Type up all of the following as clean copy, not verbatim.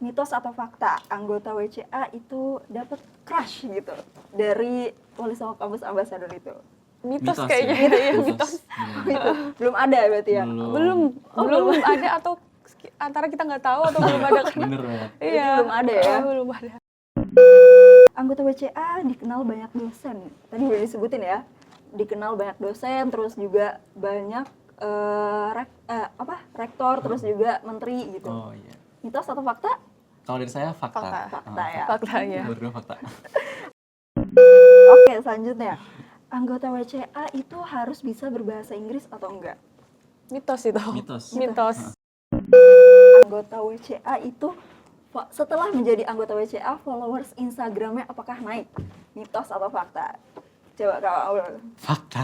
mitos atau fakta anggota WCA itu dapat crush gitu dari Wali Songo Kampus Ambasador itu? Mitos ya. kayaknya ya, mitos. Itu belum ada berarti ya? Belum ada, atau antara kita nggak tahu atau belum ada kan? Bener banget. Iya, belum ada ya? Belum ada. Anggota WCA dikenal banyak dosen. Tadi udah disebutin ya. Dikenal banyak dosen, terus juga banyak rektor, terus juga menteri gitu. Oh iya. Mitos atau fakta? Kalau dari saya fakta. Fakta ya. Fakta ya. Berdua fakta. Oke, selanjutnya. Anggota WCA itu harus bisa berbahasa Inggris atau enggak? Mitos itu. Mitos. Anggota WCA itu setelah menjadi anggota WCA, followers Instagramnya apakah naik? Mitos atau fakta? Coba Kak Aul. Fakta.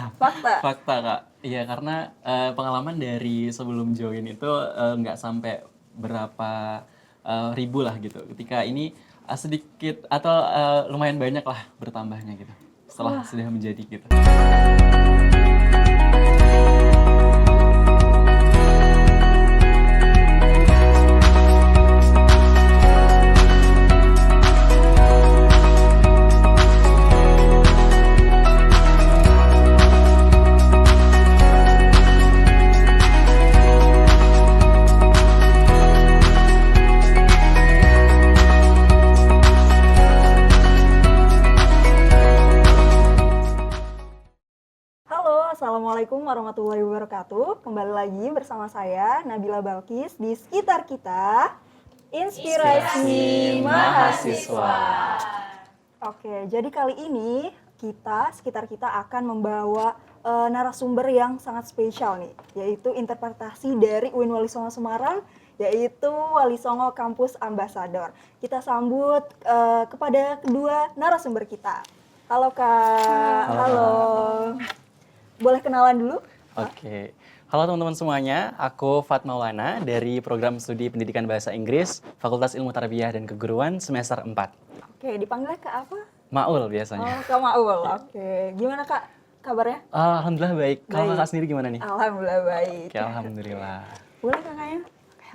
Fakta Kak. Iya, karena pengalaman dari sebelum join itu nggak sampai berapa ribu lah gitu. Ketika ini sedikit atau lumayan banyak lah bertambahnya gitu. Setelah sudah menjadi gitu. Assalamualaikum warahmatullahi wabarakatuh. Kembali lagi bersama saya Nabila Balkis di Sekitar Kita, Inspirasi Mahasiswa. Oke, jadi kali ini Sekitar Kita akan membawa narasumber yang sangat spesial nih, yaitu interpretasi dari UIN Wali Songo Semarang, yaitu Wali Songo Kampus Ambasador. Kita sambut kepada kedua narasumber kita. Halo Kak. Halo. Boleh kenalan dulu? Oke. Halo teman-teman semuanya, aku Fat Maulana dari Program Studi Pendidikan Bahasa Inggris, Fakultas Ilmu Tarbiyah dan Keguruan semester 4. Oke, dipanggilnya Kak apa? Maul biasanya. Oh, Kak Maul. Oke. Gimana Kak kabarnya? Alhamdulillah baik. Kalau Kakak sendiri gimana nih? Alhamdulillah baik. Oke, alhamdulillah. Boleh kakaknya?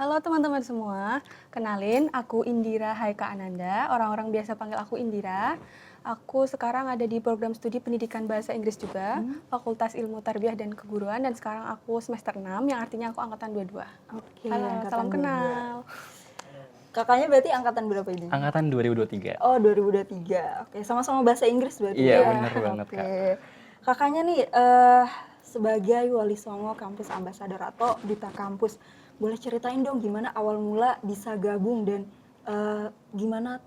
Halo teman-teman semua, kenalin aku Indira Haika Ananda, orang-orang biasa panggil aku Indira. Aku sekarang ada di program studi pendidikan bahasa Inggris juga, Fakultas Ilmu Tarbiyah dan Keguruan, dan sekarang aku semester 6, yang artinya aku angkatan 22. Oke, halo, salam kenal. Kakaknya berarti angkatan berapa ini? Angkatan 2023. Oh, 2023. Oke, sama-sama bahasa Inggris berarti iya, ya? Benar banget Kak. Kakaknya nih, sebagai Wali Songo Kampus Ambasador atau Duta Kampus, boleh ceritain dong gimana awal mula bisa gabung dan gimana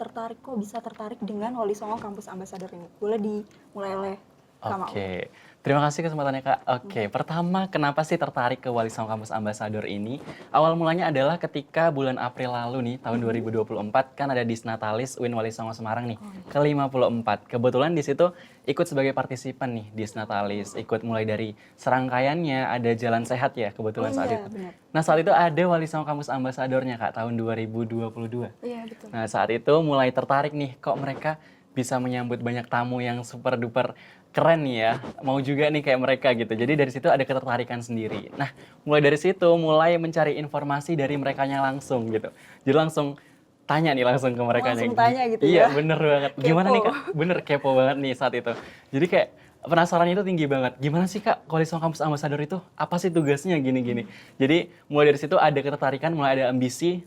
bisa tertarik dengan Wali Songo Kampus Ambasador ini? Boleh dimulai oleh Kak Maul. Oke, terima kasih kesempatannya Kak. Oke, pertama kenapa sih tertarik ke Wali Songo Kampus Ambasador ini? Awal mulanya adalah ketika bulan April lalu nih, tahun 2024 kan ada Disnatalis UIN Wali Songo Semarang nih, ke-54. Kebetulan di situ ikut sebagai partisipan nih Disnatalis, ikut mulai dari serangkaiannya, ada Jalan Sehat ya kebetulan saat itu. Benar. Nah saat itu ada Wali Songo Kampus Ambasadornya Kak, tahun 2022. Iya, betul. Nah saat itu mulai tertarik nih, kok mereka bisa menyambut banyak tamu yang super duper keren nih ya, mau juga nih kayak mereka gitu. Jadi dari situ ada ketertarikan sendiri. Nah mulai dari situ mulai mencari informasi dari merekanya langsung gitu. Jadi langsung tanya nih langsung ke mereka. Langsung tanya gitu ya? Iya bener banget. Kepo. Gimana nih Kak? Bener kepo banget nih saat itu. Jadi kayak penasarannya itu tinggi banget. Gimana sih Kak Wali Songo Kampus Ambasador itu? Apa sih tugasnya gini-gini? Jadi mulai dari situ ada ketertarikan, mulai ada ambisi.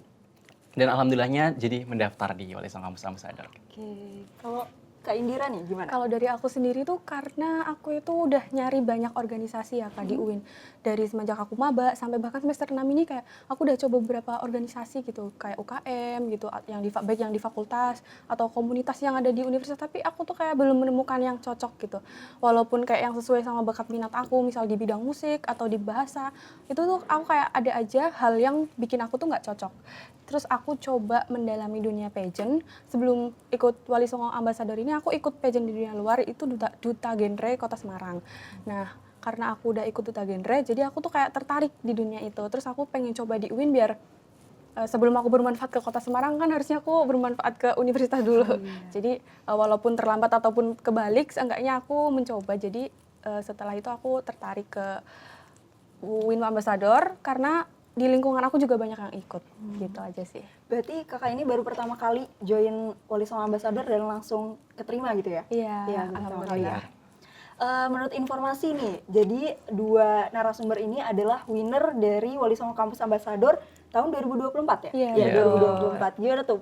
Dan alhamdulillahnya jadi mendaftar di Wali Songo Kampus Ambasador. Oke, kalau Kak Indira nih gimana? Kalau dari aku sendiri tuh karena aku itu udah nyari banyak organisasi ya Kak di UIN. Dari semenjak aku maba sampai bahkan semester 6 ini kayak aku udah coba beberapa organisasi gitu. Kayak UKM gitu, baik yang di fakultas atau komunitas yang ada di universitas. Tapi aku tuh kayak belum menemukan yang cocok gitu. Walaupun kayak yang sesuai sama bakat minat aku, misal di bidang musik atau di bahasa. Itu tuh aku kayak ada aja hal yang bikin aku tuh nggak cocok. Terus aku coba mendalami dunia pageant. Sebelum ikut Wali Songo Ambasador ini, aku ikut pageant di dunia luar, itu duta genre Kota Semarang. Nah, karena aku udah ikut duta genre, jadi aku tuh kayak tertarik di dunia itu. Terus aku pengen coba di UIN biar sebelum aku bermanfaat ke Kota Semarang kan harusnya aku bermanfaat ke universitas dulu. Jadi walaupun terlambat ataupun kebalik, seenggaknya aku mencoba. Jadi setelah itu aku tertarik ke UIN Ambasador karena di lingkungan aku juga banyak yang ikut, gitu aja sih. Berarti kakak ini baru pertama kali join Wali Songo Ambassador dan langsung keterima gitu ya? Iya, Iya, baru pertama kali ya. alhamdulillah. Menurut informasi nih, jadi dua narasumber ini adalah winner dari Wali Songo Kampus Ambassador tahun 2024 ya? Iya, Iya, betul. 2024. Gimana tuh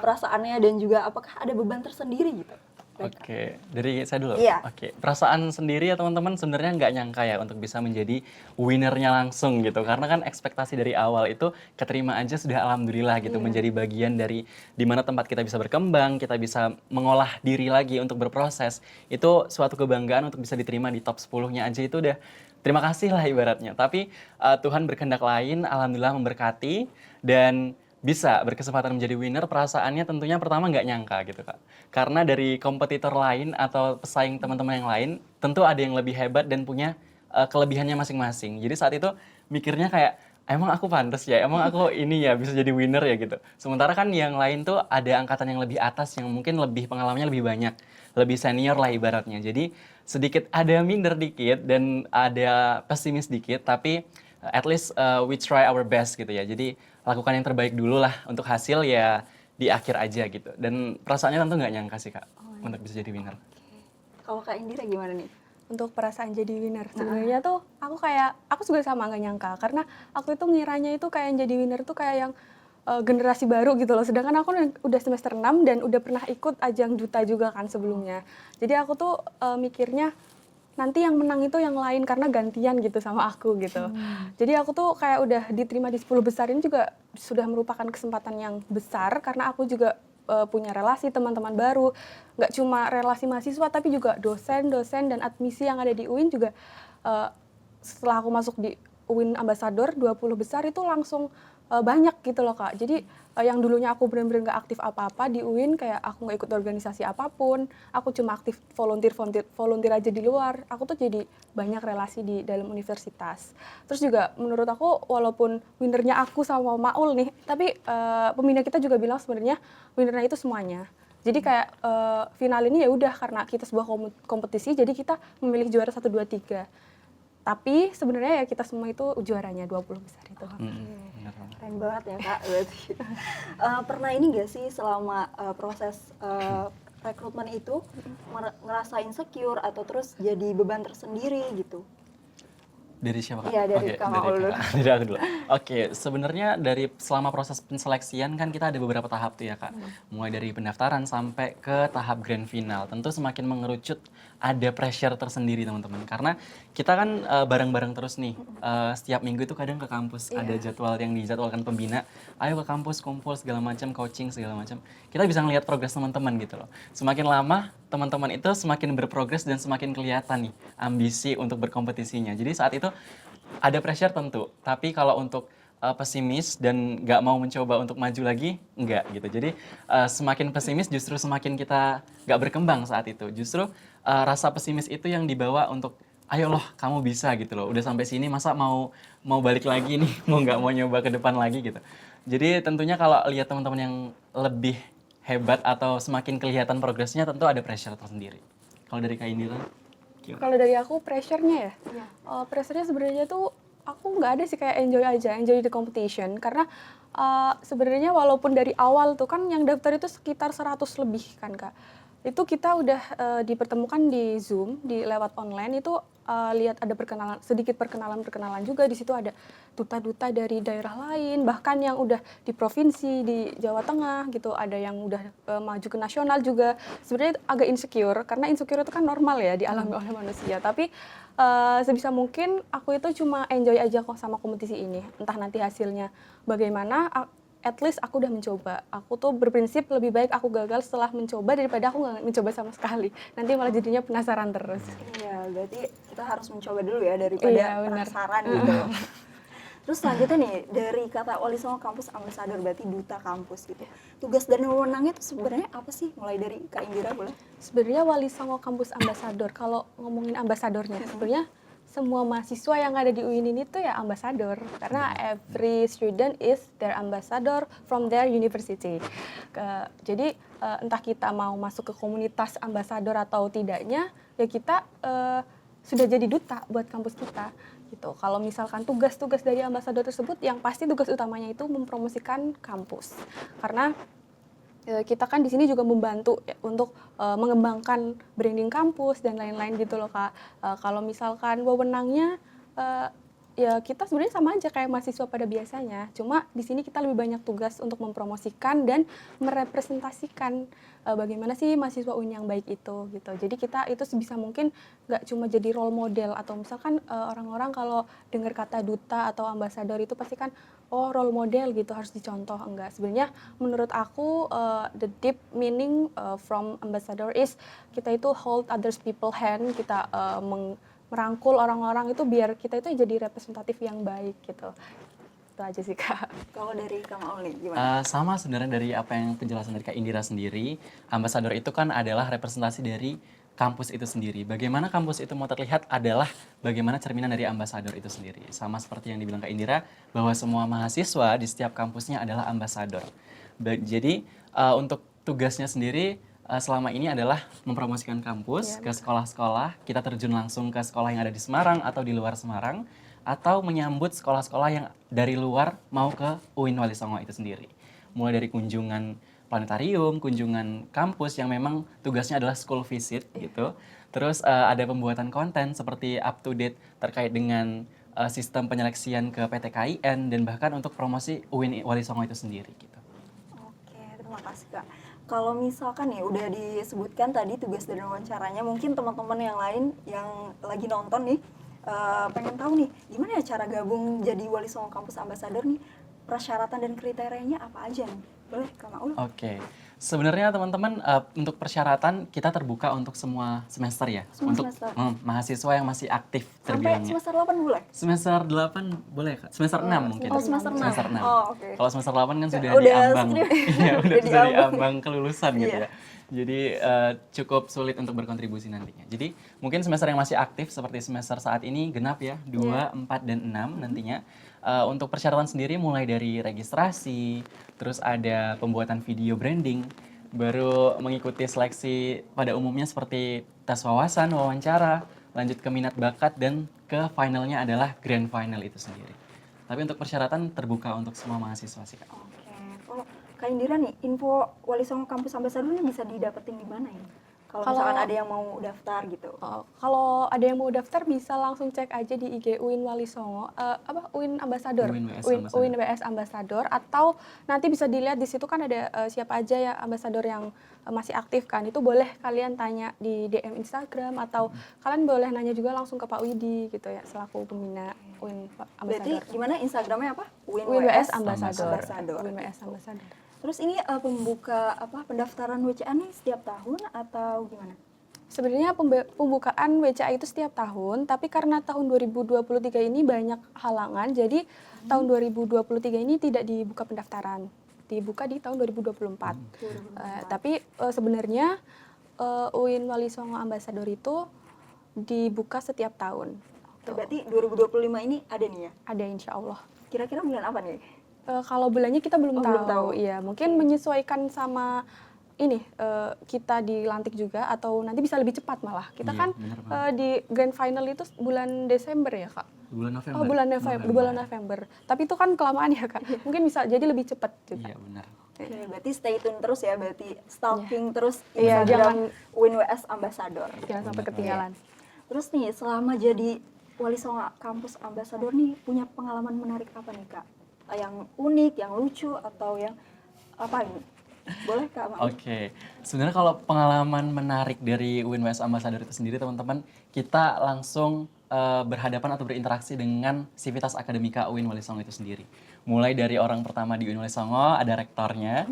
perasaannya dan juga apakah ada beban tersendiri gitu? Oke, dari saya dulu. Iya. Oke, perasaan sendiri ya teman-teman sebenarnya nggak nyangka ya untuk bisa menjadi winnernya langsung gitu. Karena kan ekspektasi dari awal itu keterima aja sudah alhamdulillah gitu, menjadi bagian dari di mana tempat kita bisa berkembang, kita bisa mengolah diri lagi untuk berproses. Itu suatu kebanggaan untuk bisa diterima di top 10-nya aja itu udah terima kasih lah ibaratnya. Tapi Tuhan berkehendak lain, alhamdulillah memberkati dan bisa berkesempatan menjadi winner, perasaannya tentunya pertama nggak nyangka gitu Kak. Karena dari kompetitor lain atau pesaing teman-teman yang lain, tentu ada yang lebih hebat dan punya kelebihannya masing-masing. Jadi saat itu mikirnya kayak, emang aku pantas ya, emang aku ini ya bisa jadi winner ya gitu. Sementara kan yang lain tuh ada angkatan yang lebih atas yang mungkin lebih pengalamannya lebih banyak, lebih senior lah ibaratnya. Jadi sedikit ada minder dikit dan ada pesimis dikit, tapi at least we try our best gitu ya. Jadi lakukan yang terbaik dulu lah untuk hasil ya di akhir aja gitu. Dan perasaannya tentu nggak nyangka sih Kak untuk bisa jadi winner. Kalau Kak Indira gimana nih? Untuk perasaan jadi winner, sebenarnya tuh aku juga sama nggak nyangka, karena aku itu ngiranya itu kayak yang jadi winner tuh kayak yang generasi baru gitu loh, sedangkan aku udah semester 6 dan udah pernah ikut ajang duta juga kan sebelumnya. Jadi aku tuh mikirnya nanti yang menang itu yang lain karena gantian gitu sama aku gitu. Jadi aku tuh kayak udah diterima di 10 besar ini juga sudah merupakan kesempatan yang besar karena aku juga punya relasi teman-teman baru. Nggak cuma relasi mahasiswa tapi juga dosen-dosen dan admisi yang ada di UIN juga setelah aku masuk di UIN Ambassador 20 besar itu langsung banyak gitu loh Kak. Jadi yang dulunya aku benar-benar nggak aktif apa-apa di UIN, kayak aku nggak ikut organisasi apapun, aku cuma aktif volunteer aja di luar. Aku tuh jadi banyak relasi di dalam universitas. Terus juga menurut aku walaupun winnernya aku sama Maul nih, tapi pembina kita juga bilang sebenarnya winnernya itu semuanya. Jadi kayak final ini ya udah karena kita sebuah kompetisi, jadi kita memilih juara 1, 2, 3. Tapi sebenarnya ya kita semua itu juaranya 20 besar itu. Benar banget. Keren banget ya Kak, berarti. Pernah ini nggak sih selama proses rekrutmen itu ngerasa insecure atau terus jadi beban tersendiri gitu? Dari siapa Kak? Iya, dari Oke, Kak Maul dulu. Kakak. Dari aku dulu. Oke, sebenarnya dari selama proses penseleksian kan kita ada beberapa tahap tuh ya Kak. Mulai dari pendaftaran sampai ke tahap grand final. Tentu semakin mengerucut ada pressure tersendiri teman-teman. Karena kita kan bareng-bareng terus nih. Setiap minggu itu kadang ke kampus ada jadwal yang dijadwalkan pembina. Ayo ke kampus kumpul segala macam, coaching segala macam. Kita bisa ngelihat progres teman-teman gitu loh. Semakin lama teman-teman itu semakin berprogres dan semakin kelihatan nih ambisi untuk berkompetisinya. Jadi saat itu ada pressure tentu, tapi kalau untuk pesimis dan nggak mau mencoba untuk maju lagi, enggak gitu. Jadi semakin pesimis justru semakin kita nggak berkembang saat itu. Justru rasa pesimis itu yang dibawa untuk ayo loh kamu bisa gitu loh. Udah sampai sini masa mau balik lagi nih, mau nggak mau nyoba ke depan lagi gitu. Jadi tentunya kalau lihat teman-teman yang lebih hebat atau semakin kelihatan progresnya tentu ada pressure tersendiri. Kalau dari Kak Indira? Kalau dari aku pressure-nya ya, pressure-nya sebenarnya tuh aku nggak ada sih, kayak enjoy aja, enjoy the competition. Karena sebenarnya walaupun dari awal tuh kan yang daftar itu sekitar 100 lebih kan Kak. Itu kita udah dipertemukan di Zoom, lewat online itu lihat ada sedikit perkenalan juga. Di situ ada duta-duta dari daerah lain, bahkan yang udah di provinsi, di Jawa Tengah gitu, ada yang udah maju ke nasional juga. Sebenarnya agak insecure, karena insecure itu kan normal ya dialami oleh manusia. Tapi sebisa mungkin aku itu cuma enjoy aja kok sama kompetisi ini. Entah nanti hasilnya bagaimana, at least aku udah mencoba. Aku tuh berprinsip lebih baik aku gagal setelah mencoba daripada aku nggak mencoba sama sekali. Nanti malah jadinya penasaran terus. Iya, berarti kita harus mencoba dulu ya daripada benar. penasaran gitu. Terus selanjutnya nih, dari kata Wali Songo Kampus Ambassador berarti duta kampus gitu. Tugas dan wewenangnya itu sebenarnya apa sih? Mulai dari Kak Indira boleh? Sebenarnya Wali Songo Kampus Ambassador, kalau ngomongin ambasadornya, sebenarnya semua mahasiswa yang ada di UIN ini tuh ya ambasador, karena every student is their ambassador from their university. Jadi entah kita mau masuk ke komunitas ambasador atau tidaknya, ya kita sudah jadi duta buat kampus kita. gitu. Kalau misalkan tugas-tugas dari ambasador tersebut, yang pasti tugas utamanya itu mempromosikan kampus. Karena kita kan di sini juga membantu ya, untuk mengembangkan branding kampus dan lain-lain gitu loh Kak. Kalau misalkan wewenangnya ya kita sebenarnya sama aja kayak mahasiswa pada biasanya. Cuma di sini kita lebih banyak tugas untuk mempromosikan dan merepresentasikan bagaimana sih mahasiswa UIN yang baik itu gitu. Jadi kita itu sebisa mungkin nggak cuma jadi role model atau misalkan orang-orang kalau dengar kata duta atau ambasador itu pasti kan oh role model gitu harus dicontoh. Enggak, sebenarnya menurut aku the deep meaning from ambassador is kita itu hold others people hand, kita merangkul orang-orang itu biar kita itu jadi representatif yang baik gitu. Itu aja sih Kak. Kalau dari Kang Aul nih gimana? Sama sebenarnya dari apa yang penjelasan dari Kak Indira sendiri, ambasador itu kan adalah representasi dari kampus itu sendiri. Bagaimana kampus itu mau terlihat adalah bagaimana cerminan dari ambasador itu sendiri. Sama seperti yang dibilang Kak Indira, bahwa semua mahasiswa di setiap kampusnya adalah ambasador. Jadi untuk tugasnya sendiri selama ini adalah mempromosikan kampus ke sekolah-sekolah. Kita terjun langsung ke sekolah yang ada di Semarang atau di luar Semarang, atau menyambut sekolah-sekolah yang dari luar mau ke UIN Wali Songo itu sendiri. Mulai dari kunjungan planetarium, kunjungan kampus yang memang tugasnya adalah school visit gitu. Terus ada pembuatan konten seperti up to date terkait dengan sistem penyeleksian ke PTKIN dan bahkan untuk promosi UIN Wali Songo itu sendiri gitu. Oke, terima kasih Kak. Kalau misalkan nih udah disebutkan tadi tugas dan wawancaranya, mungkin teman-teman yang lain yang lagi nonton nih pengen tahu nih gimana ya cara gabung jadi Wali Songo Kampus Ambassador nih, persyaratan dan kriterianya apa aja nih? Boleh Kak Maul? Oke, sebenarnya teman-teman untuk persyaratan kita terbuka untuk semua semester ya. Semua untuk semester. Mahasiswa yang masih aktif Sampai terbilangnya. semester 8 boleh? Semester 8 boleh Kak? Semester 6 mungkin. Oh, semester 6. Semester 6. Oh, oke. Kalau semester 8 kan sudah Udah diambang. skrip. Iya, udah Udah sudah diambang. diambang kelulusan gitu Iya. ya. Jadi cukup sulit untuk berkontribusi nantinya. Jadi mungkin semester yang masih aktif seperti semester saat ini genap ya, 2, 4, dan 6 nantinya. Untuk persyaratan sendiri mulai dari registrasi, terus ada pembuatan video branding, baru mengikuti seleksi pada umumnya seperti tes wawasan, wawancara, lanjut ke minat bakat, dan ke finalnya adalah grand final itu sendiri. Tapi untuk persyaratan terbuka untuk semua mahasiswa sih Kak. Oke. Kalau Kak Indira nih, info Wali Songo Kampus Ambassador ini bisa didapetin di mana ya? Kalau misalkan ada yang mau daftar gitu. Kalau ada yang mau daftar bisa langsung cek aja di IG UIN Wali Songo, UIN Ambassador, UIN WS Ambassador. UIN WS Ambassador, atau nanti bisa dilihat di situ kan ada siapa aja ya ambasador yang masih aktif kan, itu boleh kalian tanya di DM Instagram atau kalian boleh nanya juga langsung ke Pak Widi gitu ya selaku pembina UIN Berarti Ambassador. gimana Instagramnya apa? UIN WS Ambassador. Ambassador. UIN WS Ambassador. Terus ini pendaftaran WCA nih setiap tahun atau gimana? Sebenarnya pembukaan WCA itu setiap tahun, tapi karena tahun 2023 ini banyak halangan, jadi tahun 2023 ini tidak dibuka pendaftaran, dibuka di tahun 2024. Tapi sebenarnya UIN Wali Songo Ambassador itu dibuka setiap tahun. Oke, berarti 2025 ini ada nih ya? Ada insya Allah. Kira-kira bulan apa nih? Kalau bulannya kita belum Oh, tahu. belum tahu. Iya, mungkin menyesuaikan sama ini kita dilantik juga atau nanti bisa lebih cepat malah. Kita Iya, kan benar banget. di grand final itu bulan Desember ya, Kak? Bulan November. Oh, bulan November. Tapi itu kan kelamaan ya, Kak. Mungkin bisa jadi lebih cepat juga. Iya benar. Oke, berarti stay tune terus ya, berarti stalking terus Iya, Instagram UIN WS Ambassador. Jangan sampai ketinggalan. Terus nih, selama jadi Wali Songo Kampus Ambassador nih, punya pengalaman menarik apa nih Kak? Yang unik, yang lucu, atau yang apa nih? Boleh Kak? Maaf. Oke, sebenarnya kalau pengalaman menarik dari UIN WS Ambassador itu sendiri teman-teman, kita langsung berhadapan atau berinteraksi dengan Sivitas Akademika UIN Wali Songo itu sendiri. Mulai dari orang pertama di UIN Wali Songo, ada rektornya,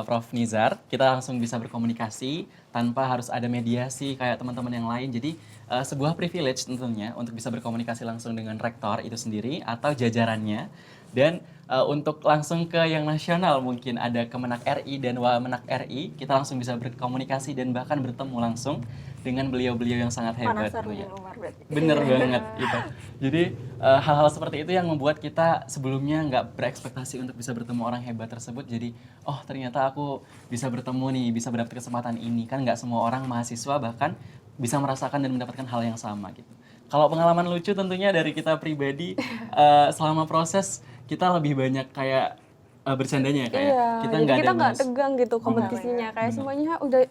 Prof. Nizar, kita langsung bisa berkomunikasi tanpa harus ada mediasi kayak teman-teman yang lain. Jadi sebuah privilege tentunya untuk bisa berkomunikasi langsung dengan rektor itu sendiri atau jajarannya. Dan untuk langsung ke yang nasional mungkin ada Kemenak RI dan Wamenak RI, kita langsung bisa berkomunikasi dan bahkan bertemu langsung dengan beliau-beliau yang sangat hebat. Manasar tentunya. Umar berarti. Bener banget gitu. Jadi hal-hal seperti itu yang membuat kita sebelumnya nggak berekspektasi untuk bisa bertemu orang hebat tersebut. Jadi oh ternyata aku bisa bertemu nih, bisa mendapat kesempatan ini. Kan nggak semua orang mahasiswa bahkan bisa merasakan dan mendapatkan hal yang sama gitu. Kalau pengalaman lucu tentunya dari kita pribadi, selama proses kita lebih banyak kayak bercandanya kayak Iya, kita jadi nggak ada kita nggak bahas. tegang gitu kompetisinya, kayak Bener. semuanya udah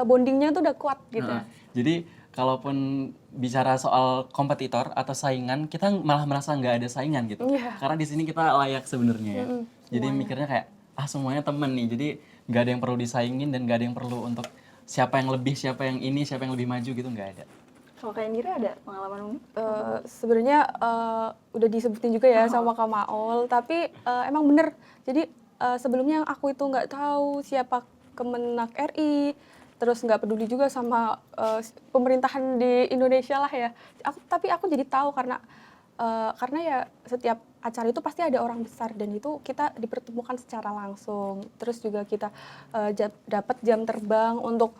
bondingnya tuh udah kuat gitu. Heeh. Jadi kalaupun bicara soal kompetitor atau saingan, kita malah merasa nggak ada saingan gitu. Iya. Karena di sini kita layak sebenarnya ya. Jadi mikirnya kayak semuanya temen nih. Jadi nggak ada yang perlu disaingin dan nggak ada yang perlu untuk siapa yang lebih, siapa yang ini, siapa yang lebih maju gitu nggak ada. Kalau kayak Indira ada pengalaman unik? Sebenarnya udah disebutin juga ya sama Kak Maul, tapi emang bener. Jadi sebelumnya aku itu nggak tahu siapa Kemenak RI, terus nggak peduli juga sama pemerintahan di Indonesia lah ya. Tapi aku jadi tahu karena ya setiap acara itu pasti ada orang besar dan itu kita dipertemukan secara langsung. Terus juga kita dapat jam terbang untuk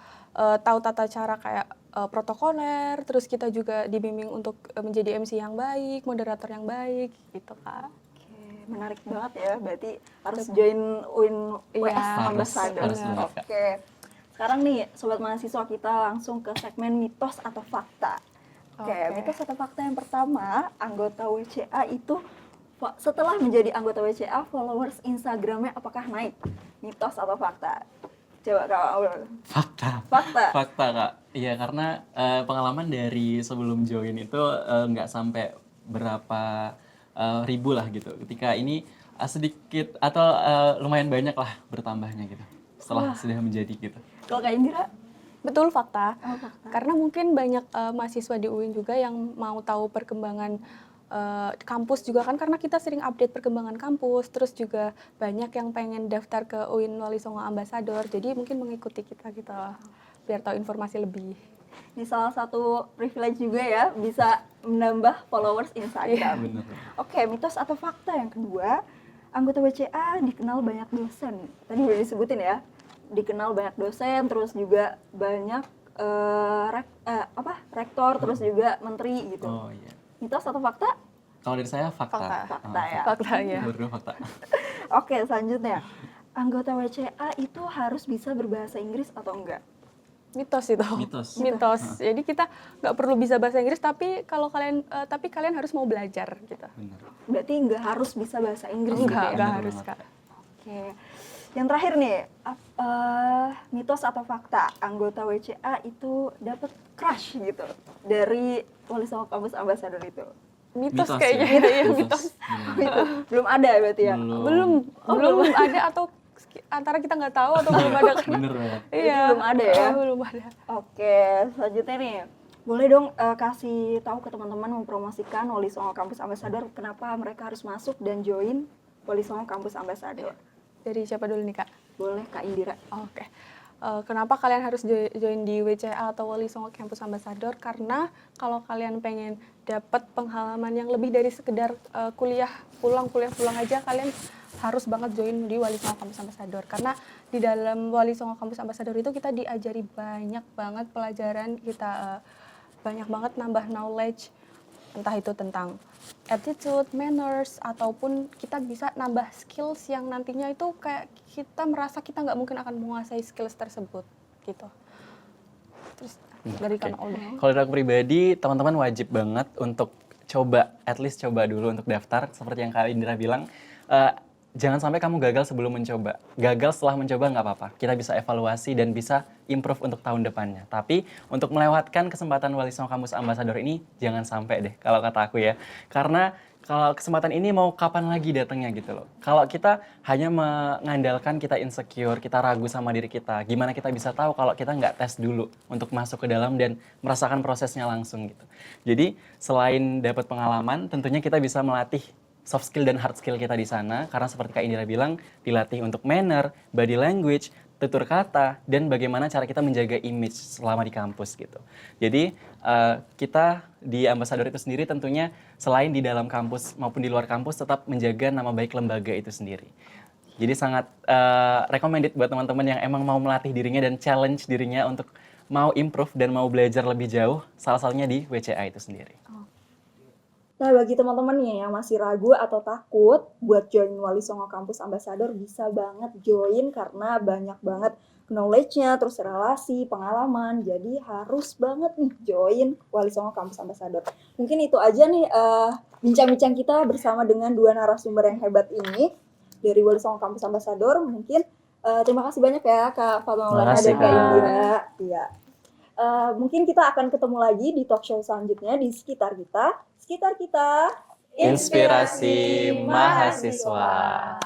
tahu tata cara kayak protokoler, terus kita juga dibimbing untuk menjadi MC yang baik, moderator yang baik gitu Kak. Oke, menarik banget ya. Berarti harus join UIN Iya, WS Ambassador. harus banget, Kak. Oke. Sekarang nih, sobat mahasiswa kita langsung ke segmen mitos atau fakta. Oke, mitos atau fakta yang pertama, anggota WCA itu setelah menjadi anggota WCA, followers Instagramnya apakah naik? Mitos atau fakta? Coba Kak Maul. Fakta. Fakta. Fakta Kak. Iya karena pengalaman dari sebelum join itu nggak sampai berapa ribu lah gitu. Ketika ini sedikit atau lumayan banyak lah bertambahnya gitu. Setelah sudah menjadi gitu. Kalau Kak Indira? Betul fakta. Oh, fakta. Karena mungkin banyak mahasiswa di UIN juga yang mau tahu perkembangan kampus juga kan, karena kita sering update perkembangan kampus, terus juga banyak yang pengen daftar ke UIN Wali Songo Ambassador, jadi mungkin mengikuti kita gitu biar tahu informasi lebih. Ini salah satu privilege juga ya, bisa menambah followers Instagram. Bener. Oke, mitos atau fakta yang kedua, anggota WCA dikenal banyak dosen. Tadi udah disebutin ya, dikenal banyak dosen, terus juga banyak rektor, terus juga menteri gitu. Oh iya. Mitos atau fakta? Kalau dari saya fakta. Fakta ya. Fakta ya. Berdua fakta. Oke, selanjutnya. Anggota WCA itu harus bisa berbahasa Inggris atau enggak? Mitos itu. Mitos. Jadi kita nggak perlu bisa bahasa Inggris, tapi kalau kalian kalian harus mau belajar gitu. Bener. Berarti enggak harus bisa bahasa Inggris gitu ya? Enggak Bener harus banget. Kak. Oke. Yang terakhir nih, mitos atau fakta anggota WCA itu dapat crush gitu dari Wali Songo Kampus Ambassador itu? Mitos Mitos kayaknya ya? ya, mitos. Bener. Itu belum ada berarti ya? Belum ada, atau antara kita nggak tahu atau belum ada karena Bener banget. iya, belum ada ya? belum ada. Oke, selanjutnya nih. Boleh dong kasih tahu ke teman-teman mempromosikan Wali Songo Kampus Ambassador kenapa mereka harus masuk dan join Wali Songo Kampus Ambassador? Dari siapa dulu nih Kak? Boleh Kak Indira. Oke. Kenapa kalian harus join di WCA atau Wali Songo Campus Ambassador? Karena kalau kalian pengen dapat pengalaman yang lebih dari sekedar kuliah pulang aja, kalian harus banget join di Wali Songo Campus Ambassador. Karena di dalam Wali Songo Campus Ambassador itu kita diajari banyak banget pelajaran, kita banyak banget nambah knowledge, entah itu tentang attitude, manners, ataupun kita bisa nambah skills yang nantinya itu kayak kita merasa kita nggak mungkin akan menguasai skills tersebut gitu. Terus dari Oke. Kak Maul. Kalau dari aku pribadi, teman-teman wajib banget untuk coba, at least coba dulu untuk daftar. Seperti yang Kak Indira bilang, jangan sampai kamu gagal sebelum mencoba. Gagal setelah mencoba nggak apa-apa. Kita bisa evaluasi dan bisa improve untuk tahun depannya. Tapi untuk melewatkan kesempatan Wali Songo Kampus Ambassador ini, jangan sampai deh kalau kata aku ya. Karena kalau kesempatan ini mau kapan lagi datangnya gitu loh. Kalau kita hanya mengandalkan kita insecure, kita ragu sama diri kita, gimana kita bisa tahu kalau kita nggak tes dulu untuk masuk ke dalam dan merasakan prosesnya langsung gitu. Jadi selain dapat pengalaman, tentunya kita bisa melatih soft skill dan hard skill kita di sana, karena seperti Kak Indira bilang, dilatih untuk manner, body language, tutur kata, dan bagaimana cara kita menjaga image selama di kampus gitu. Jadi kita di Ambassador itu sendiri tentunya selain di dalam kampus maupun di luar kampus tetap menjaga nama baik lembaga itu sendiri. Jadi sangat recommended buat teman-teman yang emang mau melatih dirinya dan challenge dirinya untuk mau improve dan mau belajar lebih jauh, salah satunya di WCA itu sendiri. Nah, bagi teman-teman nih yang masih ragu atau takut buat join Wali Songo Kampus Ambassador, bisa banget join karena banyak banget knowledge-nya, terus relasi, pengalaman. Jadi harus banget nih join Wali Songo Kampus Ambassador. Mungkin itu aja nih bincang-bincang kita bersama dengan dua narasumber yang hebat ini dari Wali Songo Kampus Ambassador. Mungkin terima kasih banyak ya Kak Fatma Maulana dan Kak Kak. Indira. Iya. Mungkin kita akan ketemu lagi di talk show selanjutnya di sekitar kita. Sekitar kita, Inspirasi mahasiswa.